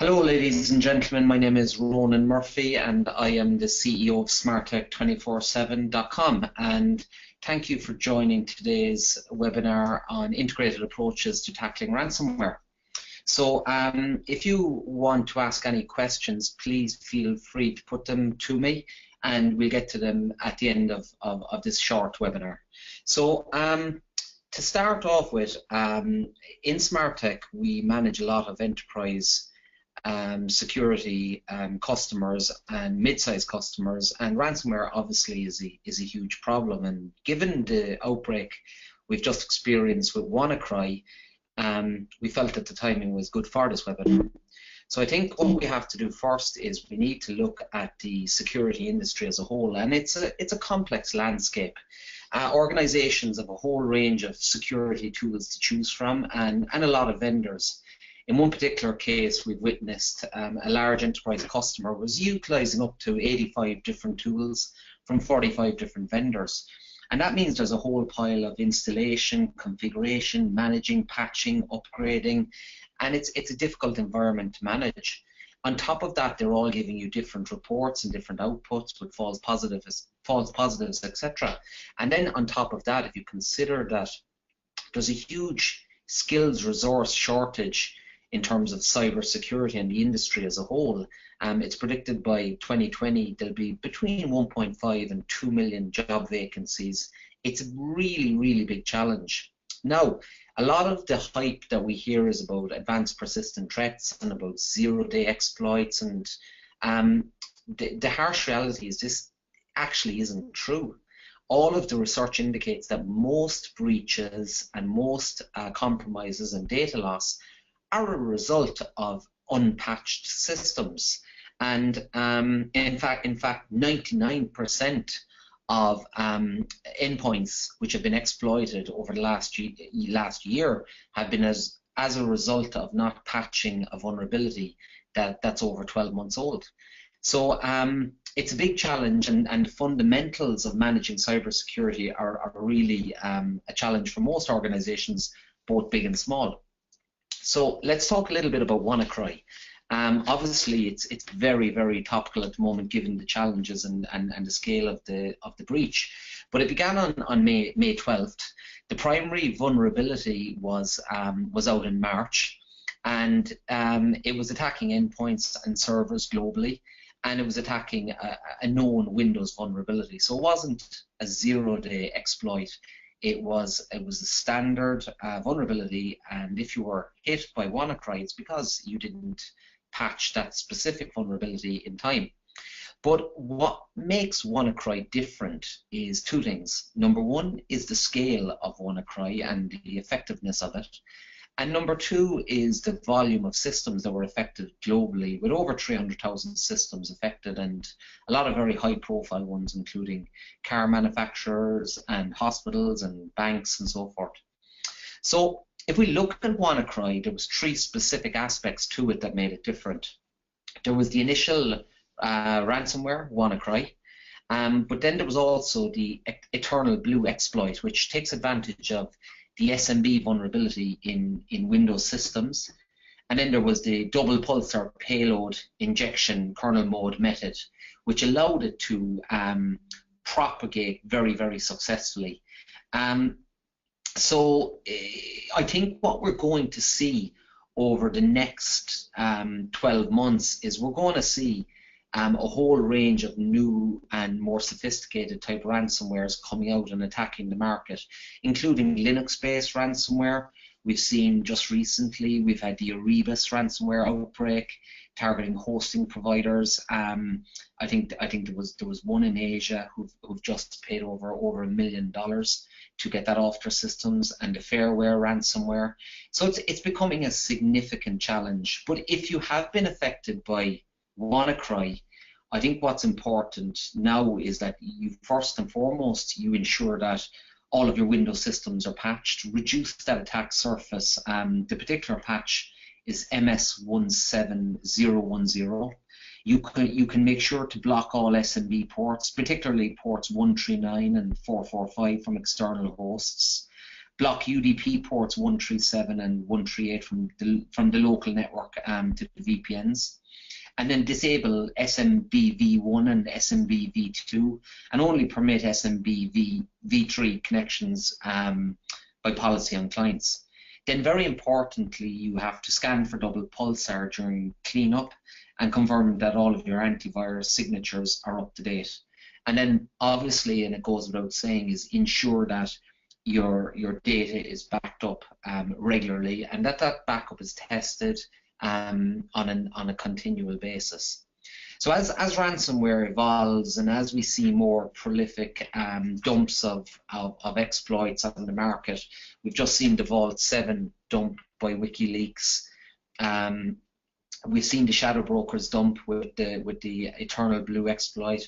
Hello, ladies and gentlemen. My name is Ronan Murphy, and I am the CEO of Smarttech247.com. And thank you for joining today's webinar on integrated approaches to tackling ransomware. So, if you want to ask any questions, please feel free to put them to me, and we'll get to them at the end of this short webinar. So, to start off with, in Smarttech, we manage a lot of enterprise security customers and mid-sized customers, and ransomware obviously is a huge problem. And given the outbreak we've just experienced with WannaCry, we felt that the timing was good for this webinar. So I think what we have to do first is we need to look at the security industry as a whole, and it's a complex landscape. Organizations have a whole range of security tools to choose from, and a lot of vendors. In one particular case, we've witnessed a large enterprise customer was utilizing up to 85 different tools from 45 different vendors. And that means there's a whole pile of installation, configuration, managing, patching, upgrading, and it's a difficult environment to manage. On top of that, they're all giving you different reports and different outputs with false positives, etc. And then on top of that, if you consider that there's a huge skills resource shortage in terms of cybersecurity and the industry as a whole, it's predicted by 2020 there'll be between 1.5 and 2 million job vacancies. It's a really, really big challenge. Now, a lot of the hype that we hear is about advanced persistent threats and about zero-day exploits, and the harsh reality is this actually isn't true. All of the research indicates that most breaches and most compromises and data loss are a result of unpatched systems, and in fact 99% of endpoints which have been exploited over the last year have been as a result of not patching a vulnerability that's over 12 months old. So it's a big challenge, and the fundamentals of managing cybersecurity are really a challenge for most organizations, both big and small. So let's talk a little bit about WannaCry. Obviously, it's very, very topical at the moment, given the challenges and the scale of the breach. But it began on May 12th. The primary vulnerability was out in March, and it was attacking endpoints and servers globally, and it was attacking a known Windows vulnerability. So it wasn't a zero-day exploit. It was a standard vulnerability, and if you were hit by WannaCry, it's because you didn't patch that specific vulnerability in time. But what makes WannaCry different is two things. Number one is the scale of WannaCry and the effectiveness of it. And number two is the volume of systems that were affected globally, with over 300,000 systems affected, and a lot of very high-profile ones, including car manufacturers and hospitals and banks and so forth. So if we look at WannaCry, there was three specific aspects to it that made it different. There was the initial ransomware, WannaCry, but then there was also the Eternal Blue exploit, which takes advantage of the SMB vulnerability in Windows systems. And then there was the double pulsar payload injection kernel mode method, which allowed it to propagate very, very successfully. So I think what we're going to see over the next 12 months is we're going to see a whole range of new and more sophisticated type ransomwares coming out and attacking the market, including Linux-based ransomware. We've seen just recently, we've had the Erebus ransomware outbreak targeting hosting providers. I think there was one in Asia who've just paid over $1 million to get that off their systems, and the Fairware ransomware. So it's becoming a significant challenge. But if you have been affected by WannaCry, I think what's important now is that you first and foremost you ensure that all of your Windows systems are patched, reduce that attack surface. The particular patch is MS17010. You can make sure to block all SMB ports, particularly ports 139 and 445 from external hosts. block UDP ports 137 and 138 from the local network to the VPNs, and then disable SMB-v1 and SMB-v2, and only permit SMB-v3 connections by policy on clients. Then very importantly, you have to scan for double pulsar during cleanup and confirm that all of your antivirus signatures are up to date. And then obviously, and it goes without saying, is ensure that your data is backed up regularly, and that backup is tested on a continual basis. So as ransomware evolves, and as we see more prolific dumps of exploits on the market, we've just seen the Vault 7 dump by WikiLeaks. We've seen the shadow brokers dump with the Eternal Blue exploit,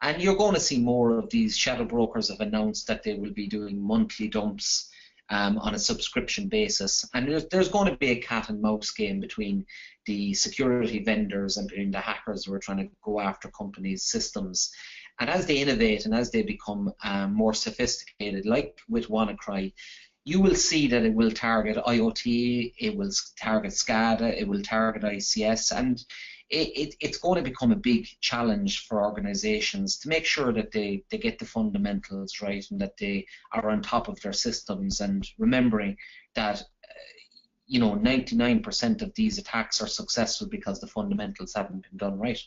and you're going to see more of these. Shadow brokers have announced that they will be doing monthly dumps on a subscription basis, and there's going to be a cat and mouse game between the security vendors and between the hackers who are trying to go after companies' systems. And as they innovate and as they become more sophisticated, like with WannaCry, you will see that it will target IoT, it will target SCADA, it will target ICS, and it's going to become a big challenge for organizations to make sure that they get the fundamentals right and that they are on top of their systems, and remembering that 99% of these attacks are successful because the fundamentals haven't been done right.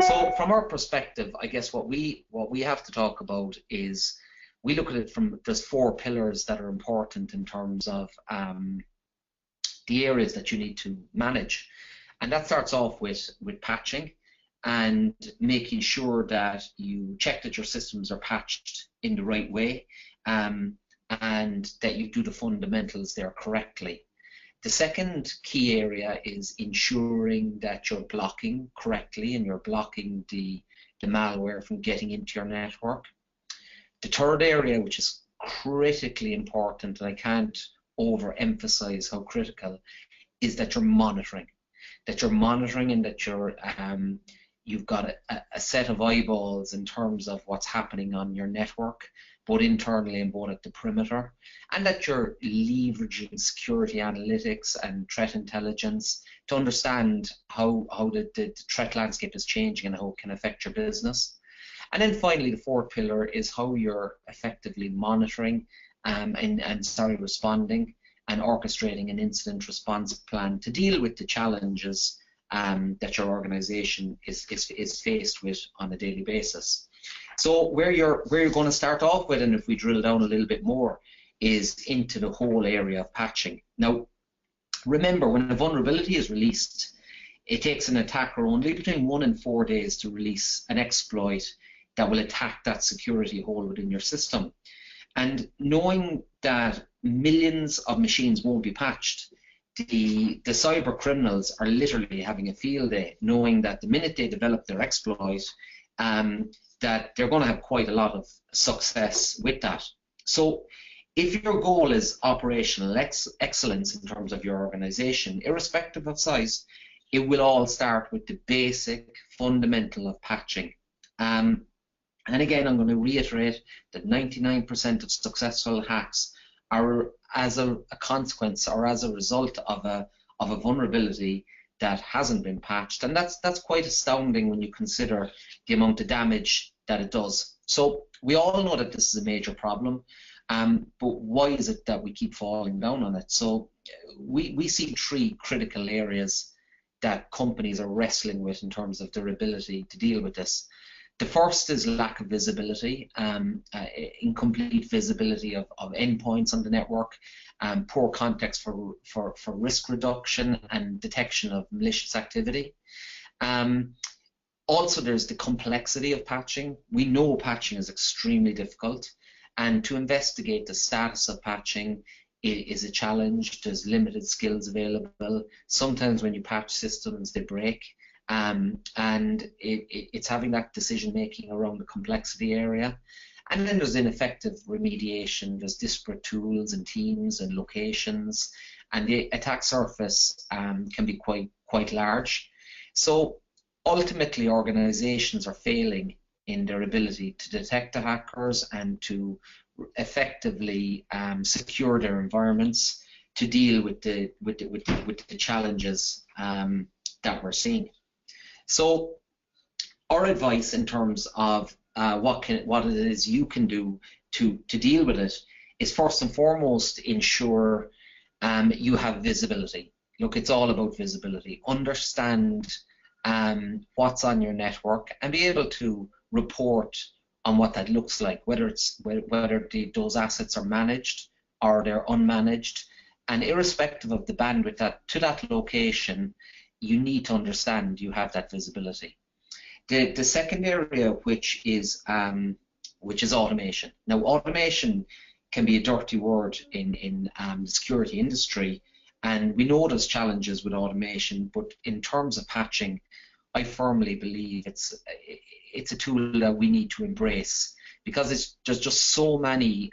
So from our perspective, I guess what we have to talk about is, we look at it from, there's 4 pillars that are important in terms of the areas that you need to manage. And that starts off with patching and making sure that you check that your systems are patched in the right way, and that you do the fundamentals there correctly. The second key area is ensuring that you're blocking correctly and you're blocking the malware from getting into your network. The third area, which is critically important, and I can't overemphasize how critical, is that you're monitoring. And that you've got a set of eyeballs in terms of what's happening on your network, both internally and both at the perimeter, and that you're leveraging security analytics and threat intelligence to understand how the threat landscape is changing and how it can affect your business. And then finally, the fourth pillar is how you're effectively monitoring responding and orchestrating an incident response plan to deal with the challenges that your organization is faced with on a daily basis. So where you're going to start off with, and if we drill down a little bit more, is into the whole area of patching. Now, remember, when a vulnerability is released, it takes an attacker only between 1 and 4 days to release an exploit that will attack that security hole within your system. And knowing that millions of machines won't be patched, the cyber criminals are literally having a field day, knowing that the minute they develop their exploit, that they're going to have quite a lot of success with that. So if your goal is operational excellence in terms of your organization, irrespective of size, it will all start with the basic fundamental of patching. And again, I'm going to reiterate that 99% of successful hacks are as a consequence or as a result of a vulnerability that hasn't been patched, and that's quite astounding when you consider the amount of damage that it does. So we all know that this is a major problem, but why is it that we keep falling down on it? So we see 3 critical areas that companies are wrestling with in terms of their ability to deal with this. The first is lack of visibility, incomplete visibility of endpoints on the network, poor context for risk reduction and detection of malicious activity. Also, there's the complexity of patching. We know patching is extremely difficult, and to investigate the status of patching is a challenge. There's limited skills available. Sometimes when you patch systems, they break. And it's having that decision making around the complexity area. And then there's ineffective remediation, there's disparate tools and teams and locations, and the attack surface can be quite large. So ultimately, organizations are failing in their ability to detect the hackers and to effectively secure their environments to deal with the challenges that we're seeing. So our advice in terms of what it is you can do to deal with it is, first and foremost, ensure you have visibility. Look, it's all about visibility. Understand what's on your network and be able to report on what that looks like, whether those assets are managed or they're unmanaged, and irrespective of the bandwidth to that location, you need to understand you have that visibility. The second area, which is automation. Now, automation can be a dirty word in the security industry, and we know there's challenges with automation, but in terms of patching, I firmly believe it's a tool that we need to embrace, because there's just so many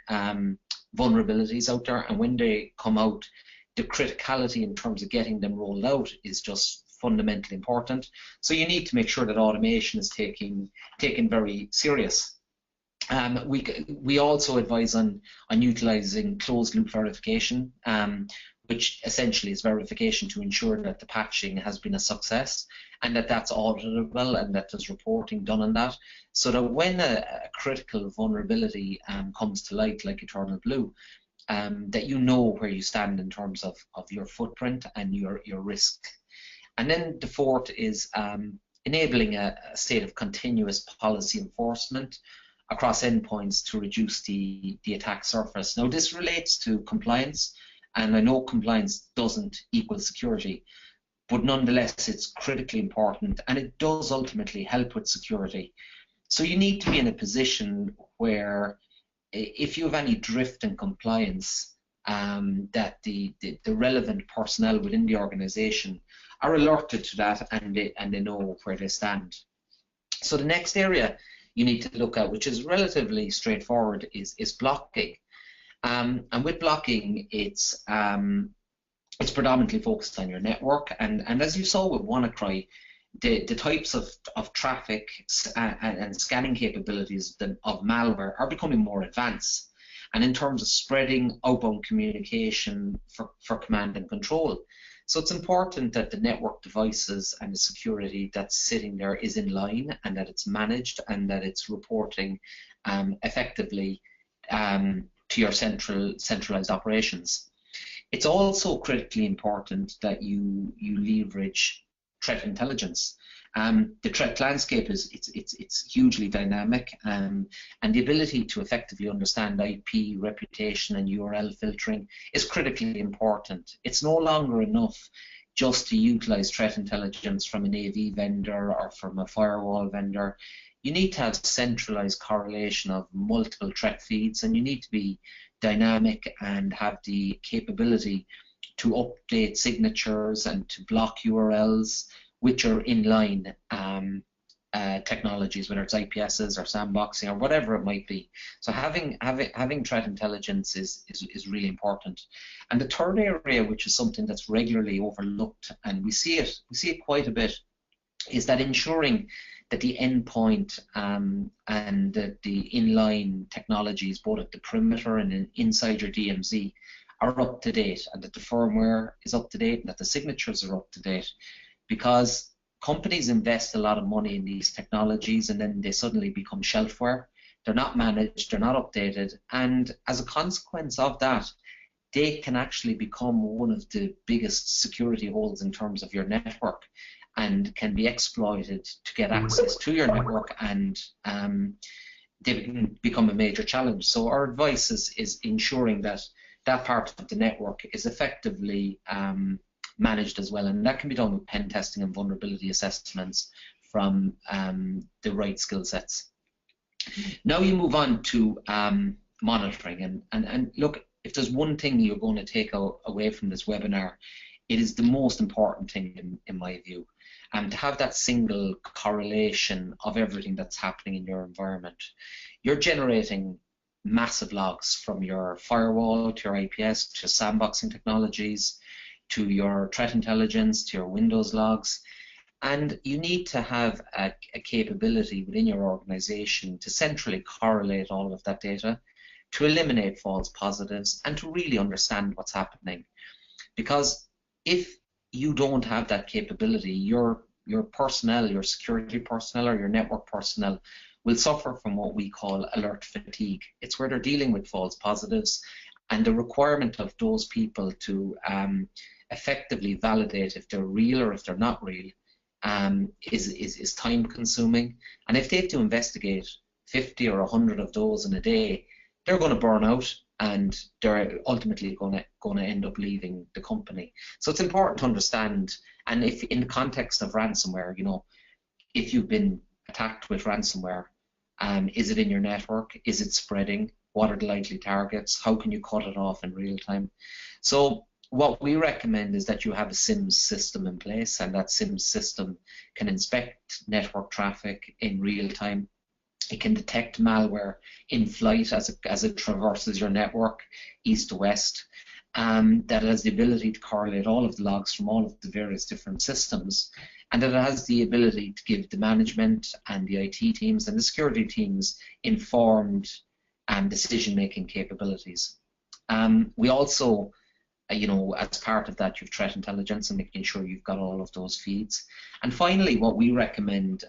vulnerabilities out there, and when they come out, the criticality in terms of getting them rolled out is just fundamentally important. So you need to make sure that automation is taken very serious. We also advise on utilizing closed loop verification, which essentially is verification to ensure that the patching has been a success and that that's auditable and that there's reporting done on that, so that when a critical vulnerability comes to light, like Eternal Blue, that you know where you stand in terms of your footprint and your risk. And then the fourth is enabling a state of continuous policy enforcement across endpoints to reduce the attack surface. Now, this relates to compliance, and I know compliance doesn't equal security, but nonetheless it's critically important, and it does ultimately help with security. So you need to be in a position where, if you have any drift in compliance, that the relevant personnel within the organization are alerted to that, and they know where they stand. So the next area you need to look at, which is relatively straightforward, is blocking. And with blocking, it's predominantly focused on your network, and as you saw with WannaCry, the types of traffic and scanning capabilities of malware are becoming more advanced, and in terms of spreading outbound communication for command and control. So it's important that the network devices and the security that's sitting there is in line, and that it's managed, and that it's reporting effectively to your centralized operations. It's also critically important that you leverage threat intelligence. The threat landscape it's hugely dynamic, and the ability to effectively understand IP, reputation, and URL filtering is critically important. It's no longer enough just to utilize threat intelligence from an AV vendor or from a firewall vendor. You need to have centralized correlation of multiple threat feeds, and you need to be dynamic and have the capability to update signatures and to block URLs which are inline technologies, whether it's IPSs or sandboxing or whatever it might be. So having threat intelligence is really important. And the third area, which is something that's regularly overlooked, and we see it quite a bit, is that ensuring that the endpoint and the inline technologies, both at the perimeter and inside your DMZ, are up to date, and that the firmware is up to date, and that the signatures are up to date. Because companies invest a lot of money in these technologies, and then they suddenly become shelfware. They're not managed, they're not updated, and as a consequence of that, they can actually become one of the biggest security holes in terms of your network, and can be exploited to get access to your network, and they can become a major challenge. So our advice is ensuring that that part of the network is effectively managed as well, and that can be done with pen testing and vulnerability assessments from the right skill sets. Now you move on to monitoring, and look, if there's one thing you're going to take away from this webinar, it is the most important thing in my view, and to have that single correlation of everything that's happening in your environment. You're generating massive logs from your firewall to your IPS to sandboxing technologies to your threat intelligence to your Windows logs, and you need to have a capability within your organization to centrally correlate all of that data, to eliminate false positives, and to really understand what's happening. Because if you don't have that capability, your personnel, your security personnel or your network personnel will suffer from what we call alert fatigue. It's where they're dealing with false positives, and the requirement of those people to effectively validate if they're real or if they're not real is time consuming. And if they have to investigate 50 or 100 of those in a day, they're going to burn out, and they're ultimately going to end up leaving the company. So it's important to understand, and if in the context of ransomware, you know, if you've been attacked with ransomware, is it in your network? Is it spreading? What are the likely targets? How can you cut it off in real time? So what we recommend is that you have a SIMS system in place, and that SIMS system can inspect network traffic in real time. It can detect malware in flight as it traverses your network east to west. That has the ability to correlate all of the logs from all of the various different systems, and that it has the ability to give the management and the IT teams and the security teams informed decision-making capabilities. We also, you know, as part of that, you've threat intelligence and making sure you've got all of those feeds. And finally, what we recommend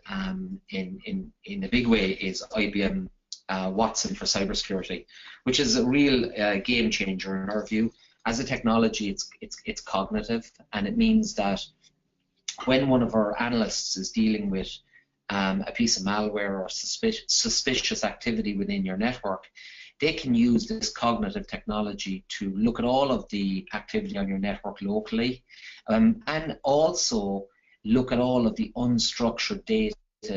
in a big way is IBM Watson for cybersecurity, which is a real game changer in our view. As a technology, it's cognitive, and it means that when one of our analysts is dealing with a piece of malware or suspicious activity within your network, they can use this cognitive technology to look at all of the activity on your network locally, and also look at all of the unstructured data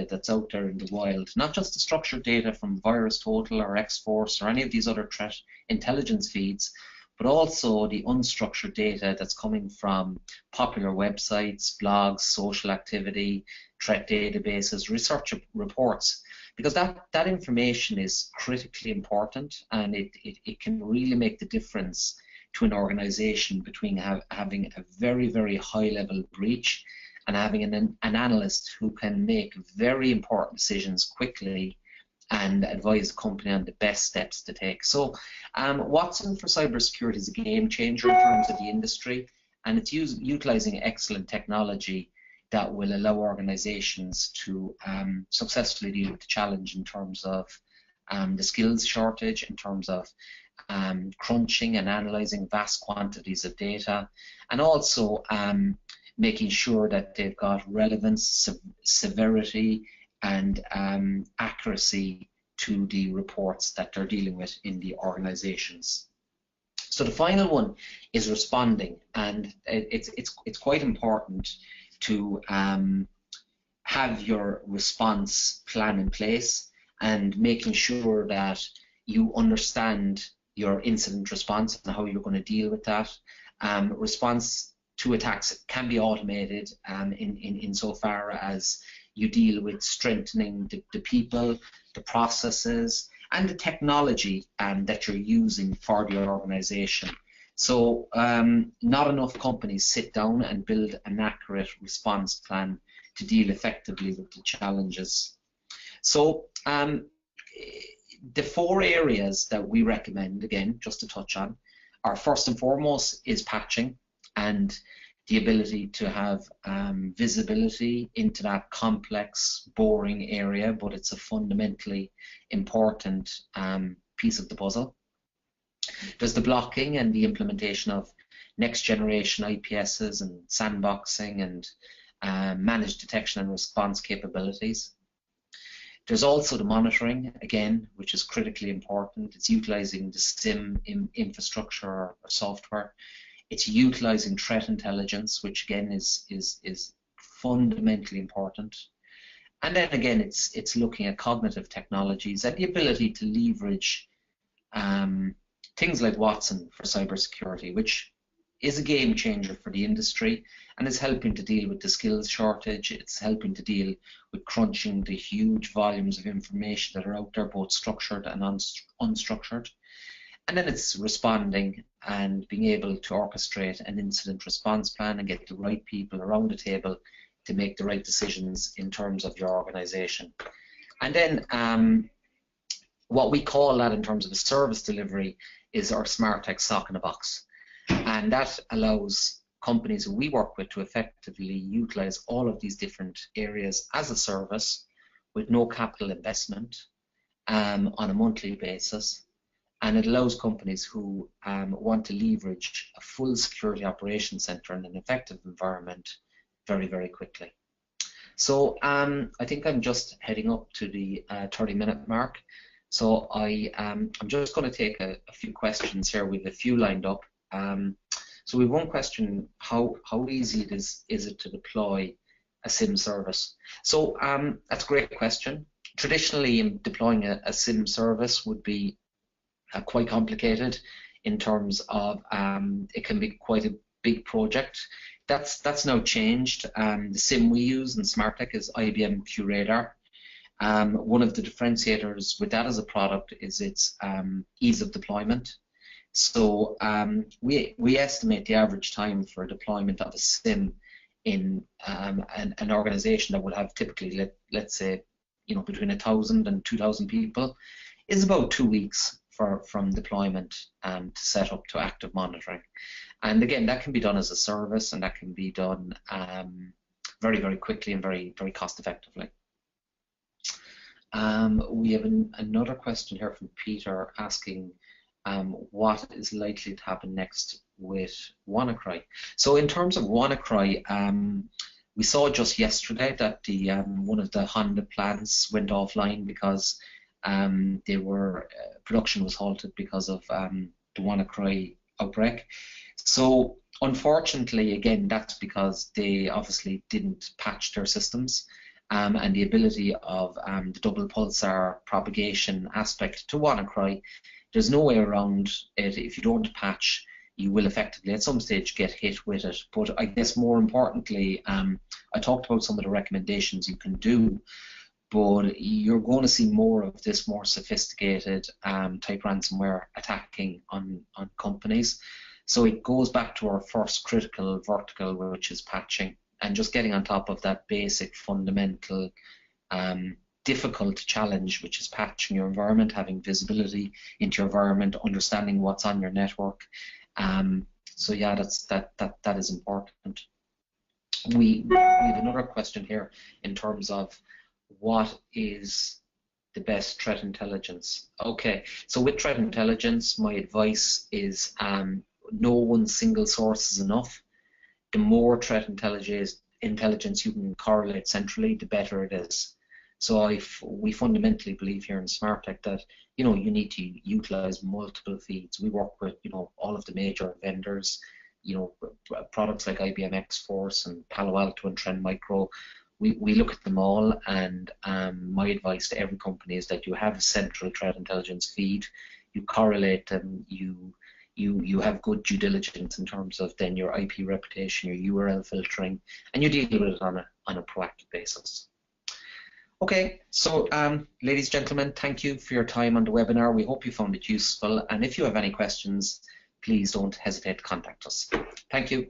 that's out there in the wild, not just the structured data from VirusTotal or X-Force or any of these other threat intelligence feeds, but also the unstructured data that's coming from popular websites, blogs, social activity, threat databases, research reports, because that information is critically important, and it can really make the difference to an organization between having a very, very high level breach and having an analyst who can make very important decisions quickly and advise the company on the best steps to take. So Watson for cybersecurity is a game changer in terms of the industry, and it's utilizing excellent technology that will allow organizations to successfully deal with the challenge in terms of the skills shortage, in terms of crunching and analyzing vast quantities of data, and also making sure that they've got relevance, severity, and accuracy to the reports that they're dealing with in the organizations. So the final one is responding, and it's quite important to have your response plan in place and making sure that you understand your incident response and how you're going to deal with that. Response to attacks can be automated insofar as you deal with strengthening the people, the processes, and the technology that you're using for the organization. So not enough companies sit down and build an accurate response plan to deal effectively with the challenges. So the four areas that we recommend, again, just to touch on, are first and foremost is patching, and the ability to have visibility into that complex, boring area, but it's a fundamentally important piece of the puzzle. There's the blocking and the implementation of next generation IPSs and sandboxing and managed detection and response capabilities. There's also the monitoring, again, which is critically important. It's utilizing the SIM infrastructure or software. It's utilizing threat intelligence, which again is fundamentally important. And then again, it's looking at cognitive technologies and the ability to leverage things like Watson for cybersecurity, which is a game changer for the industry and is helping to deal with the skills shortage. It's helping to deal with crunching the huge volumes of information that are out there, both structured and unstructured. And then it's responding and being able to orchestrate an incident response plan and get the right people around the table to make the right decisions in terms of your organization. And then What we call that in terms of the service delivery is our Smarttech SOC in a box. And that allows companies who we work with to effectively utilize all of these different areas as a service with no capital investment on a monthly basis. And it allows companies who want to leverage a full security operations center in an effective environment very, very quickly. So I think I'm just heading up to the 30-minute mark. So I'm just going to take a few questions here. We have a few lined up. So we have one question: how easy is it to deploy a SIM service? So that's a great question. Traditionally, deploying a SIM service would be quite complicated in terms of it can be quite a big project. That's now changed. The SIM we use in Smarttech is IBM QRadar. One of the differentiators with that as a product is its ease of deployment. So we estimate the average time for deployment of a SIM in an organization that would have typically, let's say, between 1,000 and 2,000 people, is about 2 weeks from deployment to set up to active monitoring. And again, that can be done as a service, and that can be done very, very quickly and very, very cost effectively. We have another question here from Peter asking what is likely to happen next with WannaCry. So in terms of WannaCry, we saw just yesterday that the one of the Honda plants went offline because production was halted because of the WannaCry outbreak. So unfortunately, again, that's because they obviously didn't patch their systems, and the ability of the double pulsar propagation aspect to WannaCry, there's no way around it. If you don't patch, you will effectively at some stage get hit with it. But I guess more importantly, I talked about some of the recommendations you can do, but you're going to see more of this more sophisticated type ransomware attacking on companies. So it goes back to our first critical vertical, which is patching, and just getting on top of that basic fundamental difficult challenge, which is patching your environment, having visibility into your environment, understanding what's on your network. So yeah, that is important. We have another question here in terms of what is the best threat intelligence. Okay, so with threat intelligence, my advice is no one single source is enough. The more threat intelligence you can correlate centrally, the better it is. So we fundamentally believe here in Smarttech that you need to utilize multiple feeds. We work with all of the major vendors, products like IBM X-Force and Palo Alto and Trend Micro. We look at them all, and my advice to every company is that you have a central threat intelligence feed, you correlate them, you have good due diligence in terms of then your IP reputation, your URL filtering, and you deal with it on a proactive basis. Okay, so ladies and gentlemen, thank you for your time on the webinar. We hope you found it useful, and if you have any questions, please don't hesitate to contact us. Thank you.